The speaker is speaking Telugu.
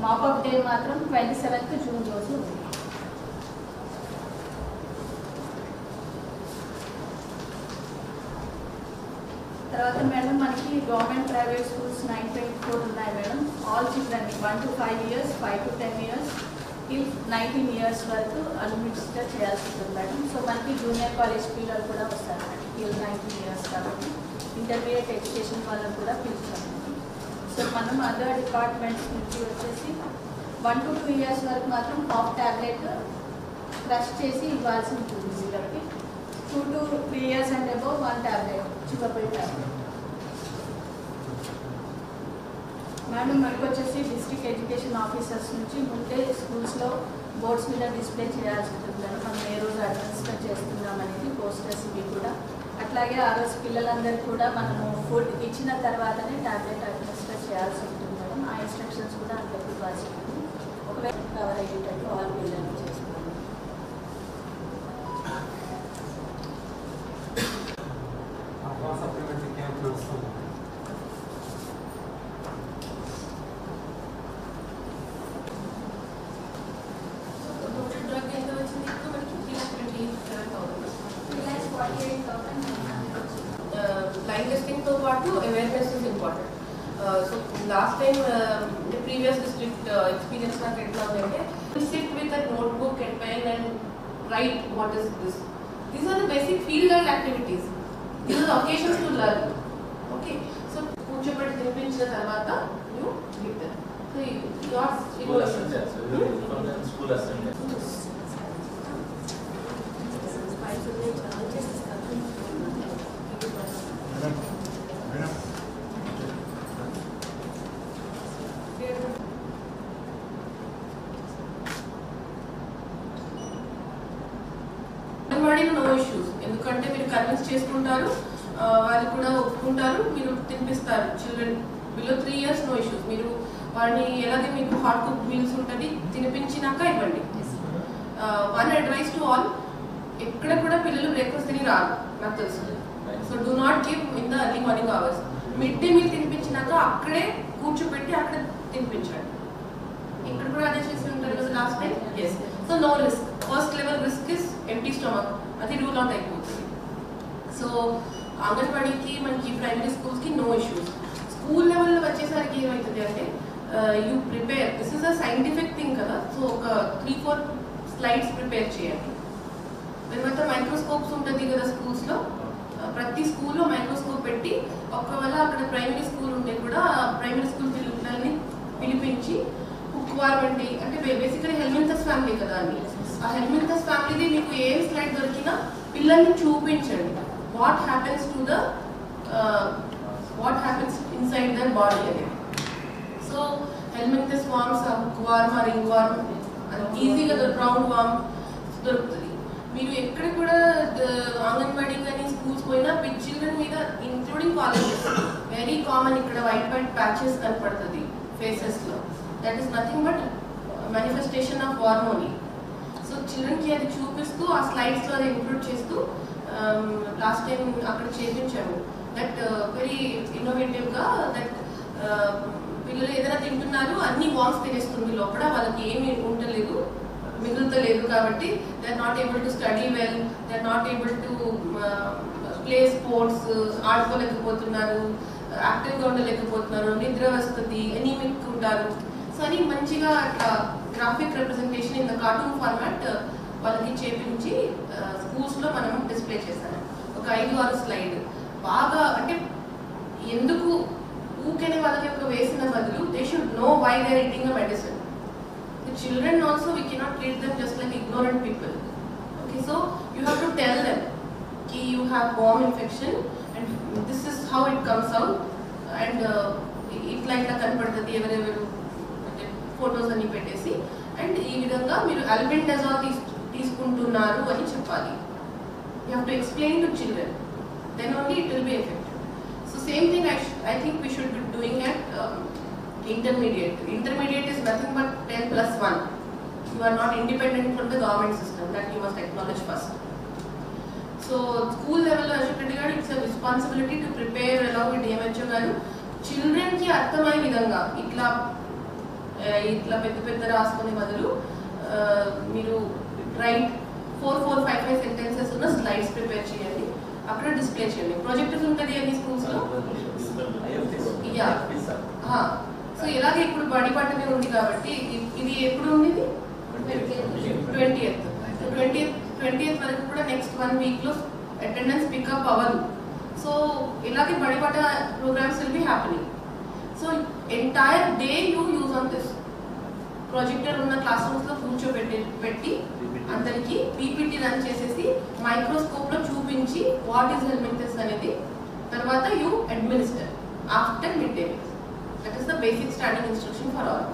మాపప్ డే మాత్రం 27th June రోజు ఉంది. తర్వాత మేడం మనకి గవర్నమెంట్ ప్రైవేట్ స్కూల్స్ 924 ఉన్నాయి madam. All children 1 to 5 years, 5 to 10 years, till 19 years వరకు అన్లిమిటెడ్గా చేయాల్సి ఉంటుంది మేడం. సో మనకి జూనియర్ కాలేజ్ పిల్లలు కూడా వస్తారు మేడం till 19 years కాబట్టి ఇంటర్మీడియట్ ఎడ్యుకేషన్ వాళ్ళని కూడా పిలుస్తాం. సో మనం అదర్ డిపార్ట్మెంట్స్ నుంచి వచ్చేసి 1 to 2 years వరకు మాత్రం కాఫ్ ట్యాబ్లెట్ క్రష్ చేసి ఇవ్వాల్సి ఉంటుంది పిల్లలకి. 2 to 3 years and above 1 tablet, చివరి టాబ్లెట్. మేడం మనకు వచ్చేసి డిస్ట్రిక్ట్ ఎడ్యుకేషన్ ఆఫీసర్స్ నుంచి ముందే స్కూల్స్లో బోర్డ్స్ మీద డిస్ప్లే చేయాల్సి ఉంటుంది మేడం. మనం ఏ రోజు అడ్మినిస్టర్ చేస్తున్నాం అనేది పోస్టర్స్ ఇవి కూడా. అట్లాగే ఆ రోజు పిల్లలందరికీ కూడా మనము ఫుడ్ ఇచ్చిన తర్వాతనే టాబ్లెట్ అడ్మినిస్టర్ చేయాల్సి ఉంటుంది మేడం. ఆ ఇన్స్ట్రక్షన్స్ కూడా అందరికీ ఇవ్వాల్సి ఉంటుంది. ఒకవేళ కవర్ అయ్యేటట్టు ఆల్ పిల్లలు చేస్తున్నాం. Line testing to part awareness is important. So last time the previous district experience na ketla unde sit with a notebook and pen and write what is this. These are the basic field learned activities. These are the occasions to learn. Okay, so కూర్చోబెట్టి తినిపించిన తర్వాత you give them. So yours school assembly. No issues. ఎందుకంటే మీరు కన్విన్స్ చేసుకుంటారు, వాళ్ళు కూడా ఒప్పుకుంటారు, మీరు తినిపిస్తారు. Children below 3 years no issues. మీరు వాడిని ఎలాగే మీకు హాట్ కుక్ మీల్స్ ఉంటుంది తినిపించినాక ఇవ్వండి. వన్ అడ్వైస్ టు ఆల్, ఎక్కడ కూడా పిల్లలు బ్రేక్ఫాస్ట్ తిని రారు నాకు తెలుసు. So do not give in the early morning hours. Mid day meal తినిపించినాక అక్కడే కూర్చోబెట్టి అక్కడ తినిపించండి. ఇక్కడ కూడా అదే చేసి ఉంటారు కదా last time. Yes. So no risk. First level risk is empty stomach, అది రూల్ అవుట్ అయిపోతుంది. సో అంగన్వాడీకి మనకి ప్రైమరీ స్కూల్స్కి నో ఇష్యూస్. స్కూల్ లెవెల్లో వచ్చేసరికి ఏమవుతుంది అంటే you prepare, this is a scientific thing కదా. సో ఒక 3-4 స్లైడ్స్ ప్రిపేర్ చేయండి. తర్వాత మైక్రోస్కోప్స్ ఉంటుంది కదా స్కూల్స్లో, ప్రతి స్కూల్లో మైక్రోస్కోప్ పెట్టి ఒకవేళ అక్కడ ప్రైమరీ స్కూల్ ఉంటే కూడా ప్రైమరీ స్కూల్ పిల్లల్ని పిలిపించి హుక్వార్మ్ అంటే బేసికలీ హెల్మింథస్ ఫ్యామిలీ కదా అని, ఆ హెల్మింథస్ ఫ్యామిలీది మీకు ఏ స్లైడ్ దొరికినా పిల్లల్ని చూపించండి. What happens to the what happens inside their body అనేది. So helminths worms, hookworm, ring worm అది ఈజీగా రౌండ్ వార్మ్ దొరుకుతుంది. మీరు ఎక్కడ కూడా అంగన్వాడీ కానీ స్కూల్స్ పోయినా చిల్డ్రన్ మీద ఇంక్లూడింగ్ కాలేజెస్ వెరీ కామన్ ఇక్కడ వైట్ ప్యాచెస్ కనపడుతుంది ఫేసెస్లో. That is nothing but manifestation of harmony. So చిల్డ్రన్కి అది చూపిస్తూ ఆ స్లైడ్స్లో అది ఇంక్లూడ్ చేస్తూ లాస్ట్ టైం అక్కడ చేయించాము. దట్ వెరీ ఇన్నోవేటివ్గా దట్ పిల్లలు ఏదైనా తింటున్నారు అన్ని వామ్స్ తినేస్తుంది లోపల, వాళ్ళకి ఏమి ఉండలేదు మిగులుతలేదు. కాబట్టి they are not able to study well, they are not able to play sports, ఆడుకోలేకపోతున్నారు, యాక్టివ్గా ఉండలేకపోతున్నారు, నిద్ర వస్తుంది, ఎనీమిక్ ఉంటారు. సో అని మంచిగా అట్లా graphic representation in the cartoon format వాళ్ళకి చేపించి స్కూల్స్లో మనం డిస్ప్లే చేశాను. ఒక 5-6 స్లైడ్ బాగా అంటే ఎందుకు ఊకనే వాళ్ళకి ఒక వేసిన బదులు they should know why they are eating a medicine. The children also we cannot treat them just like ignorant people. Okay, so you have to tell them ki you have worm infection and this is how it comes out and it like la kanpadtadi evereveru photos ani pettesi and ee vidhanga meeru albendazole తీసుకుంటున్నారు అని చెప్పాలి. You have to explain to children, then only it will be effective. So same thing I think we should be doing at intermediate. Intermediate is nothing but 10+1. You are not independent from the government system, that you must acknowledge first. So school level lo Ashok garu, it's a responsibility to prepare along with DMHO garu children ki arthamay vidhanga itla ఇట్లా పెద్ద పెద్ద రాసుకునే బదులు మీరు రైట్ 4-5 సెంటెన్సెస్ ఉన్న స్లైడ్స్ ప్రిపేర్ చేయండి, అక్కడ డిస్ప్లే చేయండి. ప్రొజెక్టర్స్ ఉంటుంది అన్ని స్కూల్స్లో. సో ఇలాగే ఇప్పుడు బడి పట్టనే ఉంది కాబట్టి ఇది ఎప్పుడు ఉండేది 20th వరకు కూడా నెక్స్ట్ 1 వీక్లో అటెండెన్స్ పికప్ అవ్వదు. సో ఇలాగే బడి పట్ట programmes will be happening. So entire day you use on this. Projector ఉన్న క్లాస్ రూమ్స్లో కూర్చోబెట్టి అందరికీ పీపీటీ రన్ చేసేసి మైక్రోస్కోప్లో చూపించి వాట్ ఈస్ హెల్మెంటస్ అనేది, తర్వాత you administer after mid day meals. That is the basic standing instruction for all.